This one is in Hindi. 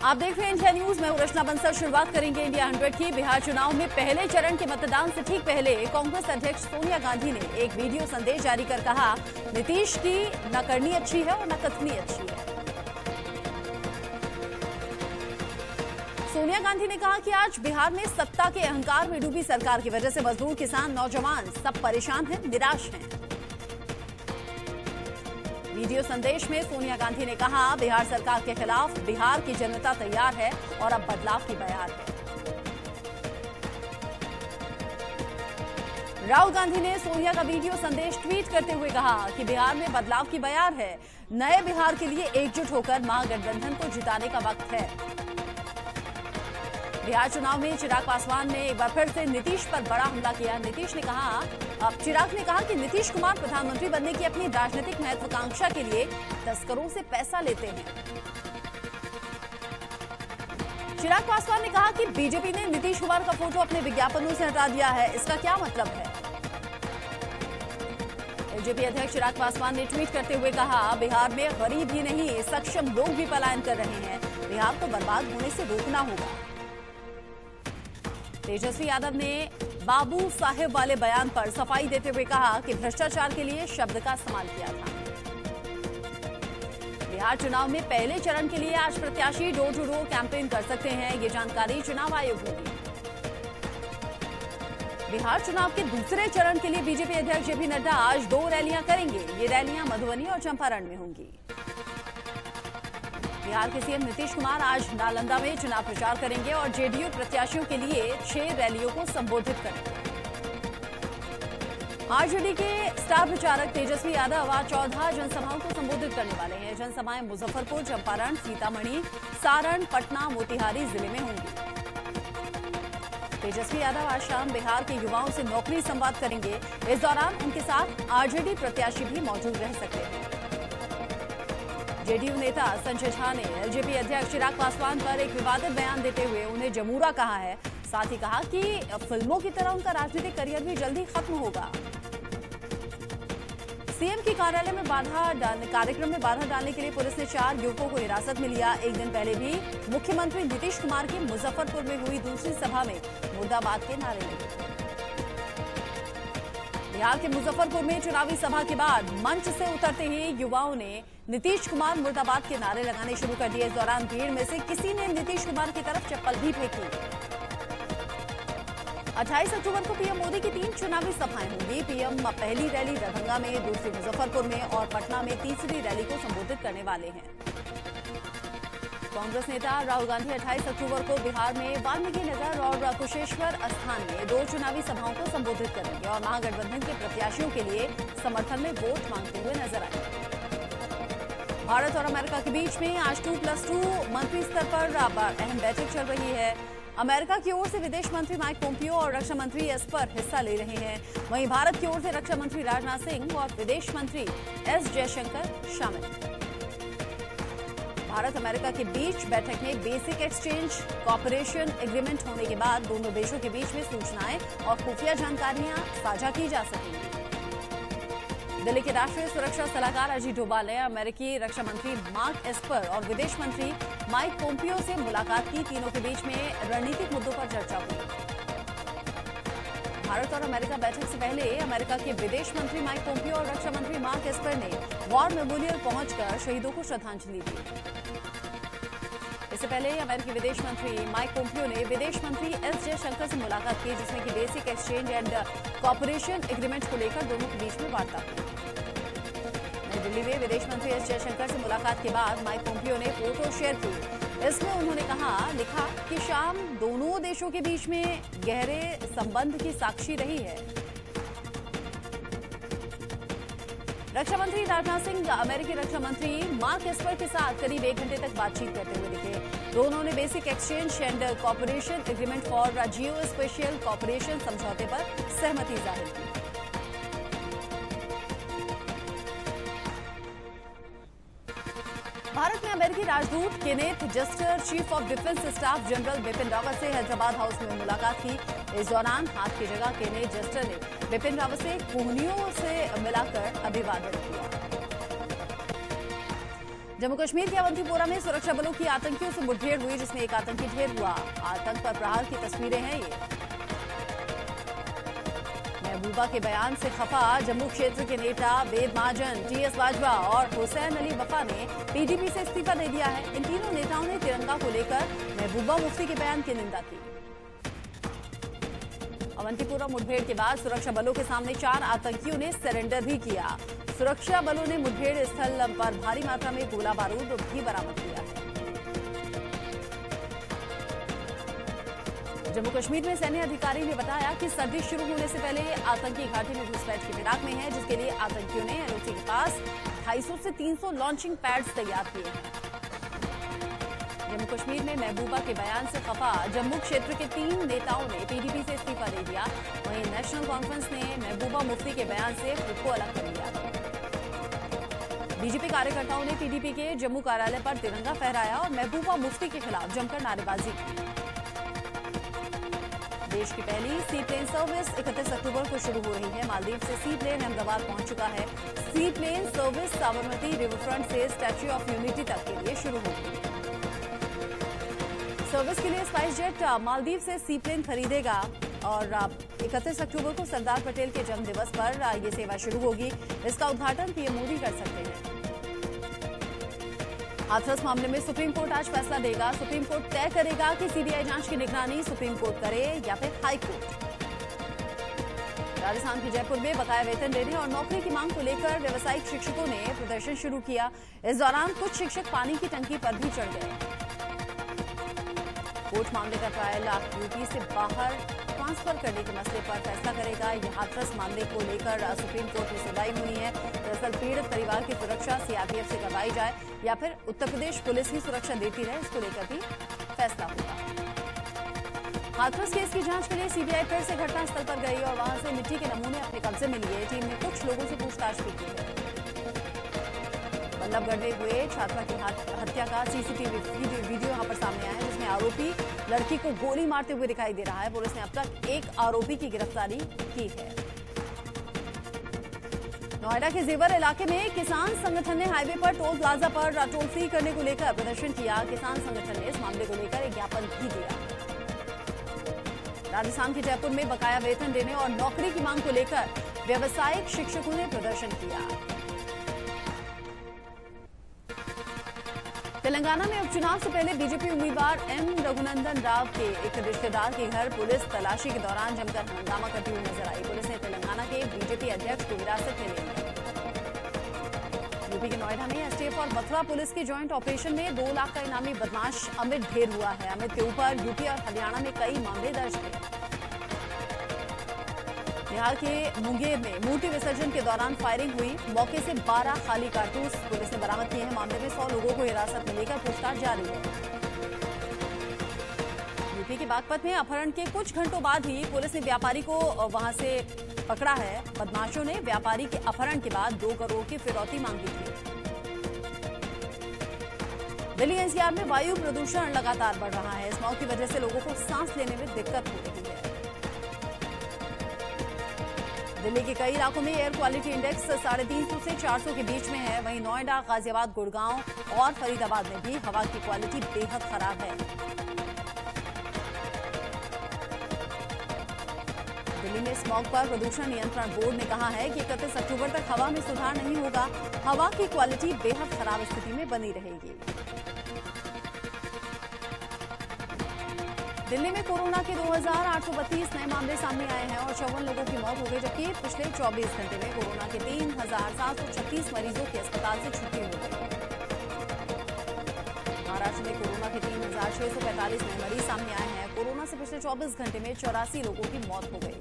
आप देख रहे हैं इंडिया न्यूज। मैं रचना बंसल। शुरुआत करेंगे इंडिया 100 की। बिहार चुनाव में पहले चरण के मतदान से ठीक पहले कांग्रेस अध्यक्ष सोनिया गांधी ने एक वीडियो संदेश जारी कर कहा, नीतीश की न करनी अच्छी है और न कथनी अच्छी है। सोनिया गांधी ने कहा कि आज बिहार में सत्ता के अहंकार में डूबी सरकार की वजह से मजदूर, किसान, नौजवान सब परेशान हैं, निराश हैं। वीडियो संदेश में सोनिया गांधी ने कहा, बिहार सरकार के खिलाफ बिहार की जनता तैयार है और अब बदलाव की बयार है। राहुल गांधी ने सोनिया का वीडियो संदेश ट्वीट करते हुए कहा कि बिहार में बदलाव की बयार है, नए बिहार के लिए एकजुट होकर महागठबंधन को जिताने का वक्त है। बिहार चुनाव में चिराग पासवान ने एक बार फिर से नीतीश पर बड़ा हमला किया। चिराग ने कहा कि नीतीश कुमार प्रधानमंत्री बनने की अपनी राजनीतिक महत्वाकांक्षा के लिए तस्करों से पैसा लेते हैं। चिराग पासवान ने कहा कि बीजेपी ने नीतीश कुमार का फोटो अपने विज्ञापनों से हटा दिया है, इसका क्या मतलब है। बीजेपी अध्यक्ष चिराग पासवान ने ट्वीट करते हुए कहा, बिहार में गरीब ही नहीं सक्षम लोग भी पलायन कर रहे हैं, बिहार को बर्बाद होने से रोकना होगा। तेजस्वी यादव ने बाबू साहेब वाले बयान पर सफाई देते हुए कहा कि भ्रष्टाचार के लिए शब्द का इस्तेमाल किया था। बिहार चुनाव में पहले चरण के लिए आज प्रत्याशी डोर टू डोर कैंपेन कर सकते हैं, ये जानकारी चुनाव आयोग ने दी। बिहार चुनाव के दूसरे चरण के लिए बीजेपी अध्यक्ष जेपी नड्डा आज 2 रैलियां करेंगे। ये रैलियां मधुबनी और चंपारण में होंगी। बिहार के सीएम नीतीश कुमार आज नालंदा में चुनाव प्रचार करेंगे और जेडीयू प्रत्याशियों के लिए 6 रैलियों को संबोधित करेंगे। आरजेडी के स्टार प्रचारक तेजस्वी यादव आज 14 जनसभाओं को संबोधित करने वाले हैं। जनसभाएं मुजफ्फरपुर, चंपारण, सीतामढ़ी, सारण, पटना, मोतिहारी जिले में होंगी। तेजस्वी यादव आज शाम बिहार के युवाओं से नौकरी संवाद करेंगे। इस दौरान उनके साथ आरजेडी प्रत्याशी भी मौजूद रह सकते हैं। जेडीयू नेता संजय झा ने एलजेपी अध्यक्ष चिराग पासवान पर एक विवादित बयान देते हुए उन्हें जमूरा कहा है। साथ ही कहा कि फिल्मों की तरह उनका राजनीतिक करियर भी जल्दी खत्म होगा। सीएम के कार्यक्रम में बाधा डालने के लिए पुलिस ने 4 युवकों को हिरासत में लिया। एक दिन पहले भी मुख्यमंत्री नीतीश कुमार की मुजफ्फरपुर में हुई दूसरी सभा में मुर्दाबाद के नारे लगे। बिहार के मुजफ्फरपुर में चुनावी सभा के बाद मंच से उतरते ही युवाओं ने नीतीश कुमार मुर्दाबाद के नारे लगाने शुरू कर दिए। इस दौरान भीड़ में से किसी ने नीतीश कुमार की तरफ चप्पल भी फेंकी। 28 अक्टूबर को पीएम मोदी की 3 चुनावी सभाएं होंगी। पीएम पहली रैली दरभंगा में, दूसरी मुजफ्फरपुर में और पटना में तीसरी रैली को संबोधित करने वाले हैं। कांग्रेस नेता राहुल गांधी 28 अक्टूबर को बिहार में वाल्मीकि नगर और कुशेश्वर स्थान में 2 चुनावी सभाओं को संबोधित करेंगे और महागठबंधन के प्रत्याशियों के लिए समर्थन में वोट मांगते हुए नजर आएंगे। भारत और अमेरिका के बीच में आज 2+2 मंत्री स्तर पर अहम बैठक चल रही है। अमेरिका की ओर से विदेश मंत्री माइक पोम्पियो और रक्षा मंत्री एस्पर हिस्सा ले रहे हैं। वहीं भारत की ओर से रक्षा मंत्री राजनाथ सिंह और विदेश मंत्री एस जयशंकर शामिल हैं। भारत अमेरिका के बीच बैठक में बेसिक एक्सचेंज कॉपरेशन एग्रीमेंट होने के बाद दोनों देशों के बीच में सूचनाएं और खुफिया जानकारियां साझा की जा सकेंगी। दिल्ली के राष्ट्रीय सुरक्षा सलाहकार अजीत डोभाल ने अमेरिकी रक्षा मंत्री मार्क एस्पर और विदेश मंत्री माइक पोम्पियो से मुलाकात की। तीनों के बीच में रणनीतिक मुद्दों पर चर्चा हुई। भारत और अमेरिका बैठक से पहले अमेरिका के विदेश मंत्री माइक पोम्पियो और रक्षा मंत्री मार्क एस्पर ने वॉर मेमोरियल पहुंचकर शहीदों को श्रद्धांजलि दी। इससे पहले अमेरिकी विदेश मंत्री माइक पोम्पियो ने विदेश मंत्री एस जयशंकर से मुलाकात की, जिसमें कि basic exchange and cooperation agreement को लेकर दोनों के बीच में वार्ता हुई। नई दिल्ली में विदेश मंत्री एस जयशंकर से मुलाकात के बाद माइक पोम्पियो ने फोटो शेयर की। इसमें उन्होंने लिखा कि शाम दोनों देशों के बीच में गहरे संबंध की साक्षी रही है। रक्षा मंत्री राजनाथ सिंह अमेरिकी रक्षा मंत्री मार्क एस्पर के साथ करीब 1 घंटे तक बातचीत करते हुए दिखे। दोनों ने basic exchange and cooperation agreement for geo spatial cooperation समझौते पर सहमति जाहिर की। भारत में अमेरिकी राजदूत Kenneth Juster, chief of defence staff general Bipin Rawat से हैदराबाद हाउस में मुलाकात की। इस दौरान हाथ की जगह केनेथ जस्टर ने बिपिन रावत से कोहनियों से मिलाकर अभिवादन किया। जम्मू कश्मीर के अवंतीपोरा में सुरक्षा बलों की आतंकियों से मुठभेड़ हुई, जिसमें एक आतंकी ढेर हुआ। आतंक पर प्रहार की तस्वीरें हैं ये। महबूबा के बयान से खफा जम्मू क्षेत्र के नेता वेद महाजन, टीएस बाजवा और हुसैन अली वफा ने पीडीपी से इस्तीफा दे दिया है। इन तीनों नेताओं ने तिरंगा को लेकर महबूबा मुफ्ती के बयान की निंदा की। अवंतीपोरा मुठभेड़ के बाद सुरक्षा बलों के सामने 4 आतंकियों ने सरेंडर भी किया। सुरक्षा बलों ने मुठभेड़ स्थल पर भारी मात्रा में गोला बारूद भी बरामद किया है। जम्मू कश्मीर में सैन्य अधिकारी ने बताया कि सर्दी शुरू होने से पहले आतंकी घाटी में घुसपैठ की फिराक में है, जिसके लिए आतंकियों ने एलओसी के पास 250 से 300 लॉन्चिंग पैड्स तैयार किए हैं। जम्मू कश्मीर में महबूबा के बयान से खफा जम्मू क्षेत्र के 3 नेताओं ने पीडीपी से इस्तीफा दे दिया। वहीं नेशनल कॉन्फ्रेंस ने महबूबा मुफ्ती के बयान से खुद को अलग कर लिया। बीजेपी कार्यकर्ताओं ने पीडीपी के जम्मू कार्यालय पर तिरंगा फहराया और महबूबा मुफ्ती के खिलाफ जमकर नारेबाजी की। देश की पहली सी प्लेन सर्विस 31 अक्टूबर को शुरू हो रही है। मालदीव से सी प्लेन अहमदाबाद पहुंच चुका है। सी प्लेन सर्विस साबरमती रिवरफ्रंट से स्टैच्यू ऑफ यूनिटी तक के लिए शुरू होगी। सर्विस के लिए स्पाइस जेट मालदीव से सी प्लेन खरीदेगा और 31 अक्टूबर को सरदार पटेल के जन्म दिवस पर ये सेवा शुरू होगी। इसका उद्घाटन पीएम मोदी कर सकते हैं। हाथरस मामले में सुप्रीम कोर्ट आज फैसला देगा। सुप्रीम कोर्ट तय करेगा कि सीबीआई जांच की निगरानी सुप्रीम कोर्ट करे या फिर हाई कोर्ट। राजस्थान के जयपुर में बकाया वेतन देने और नौकरी की मांग को लेकर व्यावसायिक शिक्षकों ने प्रदर्शन शुरू किया। इस दौरान कुछ शिक्षक पानी की टंकी पर भी चढ़ गए। कोर्ट मामले का ट्रायल यूपी से बाहर ट्रांसफर करने के मसले पर फैसला करेगा। यह हाथरस मामले को लेकर सुप्रीम कोर्ट में सुनवाई होनी है। दरअसल पीड़ित परिवार की सुरक्षा सीआरपीएफ से करवाई जाए या फिर उत्तर प्रदेश पुलिस ही सुरक्षा देती रहे, इसको लेकर भी फैसला होगा। हाथरस केस की जांच के लिए सीबीआई फिर से घटनास्थल पर गई और वहां से मिट्टी के नमूने अपने कब्जे में लिए। टीम ने कुछ लोगों से पूछताछ भी की है। बल्लभगढ़ में हुए छात्रा की हत्या का सीसीटीवी वीडियो यहां पर सामने आया है, जिसमें आरोपी लड़की को गोली मारते हुए दिखाई दे रहा है। पुलिस ने अब तक एक आरोपी की गिरफ्तारी की है। नोएडा के जेवर इलाके में किसान संगठन ने हाईवे पर टोल प्लाजा पर टोल फ्री करने को लेकर प्रदर्शन किया। किसान संगठन ने इस मामले को लेकर एक ज्ञापन भी दिया। राजस्थान के जयपुर में बकाया वेतन देने और नौकरी की मांग को लेकर व्यावसायिक शिक्षकों ने प्रदर्शन किया। तेलंगाना में उपचुनाव से पहले बीजेपी उम्मीदवार एम रघुनंदन राव के एक रिश्तेदार के घर पुलिस तलाशी के दौरान जमकर हंगामा करती हुई नजर आई। पुलिस ने तेलंगाना के बीजेपी अध्यक्ष को हिरासत में ले लिया। यूपी के नोएडा में एसटीएफ और मथुरा पुलिस के ज्वाइंट ऑपरेशन में 2 लाख का इनामी बदमाश अमित ढेर हुआ है। अमित के ऊपर यूपी और हरियाणा में कई मामले दर्ज थे। बिहार के मुंगेर में मूर्ति विसर्जन के दौरान फायरिंग हुई। मौके से 12 खाली कारतूस पुलिस ने बरामद किए हैं। मामले में 100 लोगों को हिरासत में लेकर पूछताछ जारी है। यूपी के बागपत में अपहरण के कुछ घंटों बाद ही पुलिस ने व्यापारी को वहां से पकड़ा है। बदमाशों ने व्यापारी के अपहरण के बाद 2 करोड़ की फिरौती मांगी थी। दिल्ली एनसीआर में वायु प्रदूषण लगातार बढ़ रहा है। स्मॉग की वजह से लोगों को सांस लेने में दिक्कत हो रही है। दिल्ली के कई इलाकों में एयर क्वालिटी इंडेक्स 350 से 400 के बीच में है। वहीं नोएडा, गाजियाबाद, गुड़गांव और फरीदाबाद में भी हवा की क्वालिटी बेहद खराब है। दिल्ली में स्मॉग पर प्रदूषण नियंत्रण बोर्ड ने कहा है कि 31 अक्टूबर तक हवा में सुधार नहीं होगा। हवा की क्वालिटी बेहद खराब स्थिति में बनी रहेगी। दिल्ली में कोरोना के 2832 नए मामले सामने आए हैं और 54 लोगों की मौत हो गई, जबकि पिछले 24 घंटे में कोरोना के 3736 मरीजों की अस्पताल से छुट्टी हो गई। महाराष्ट्र में कोरोना के 3645 नए मरीज सामने आए हैं। कोरोना से पिछले 24 घंटे में 84 लोगों की मौत हो गई।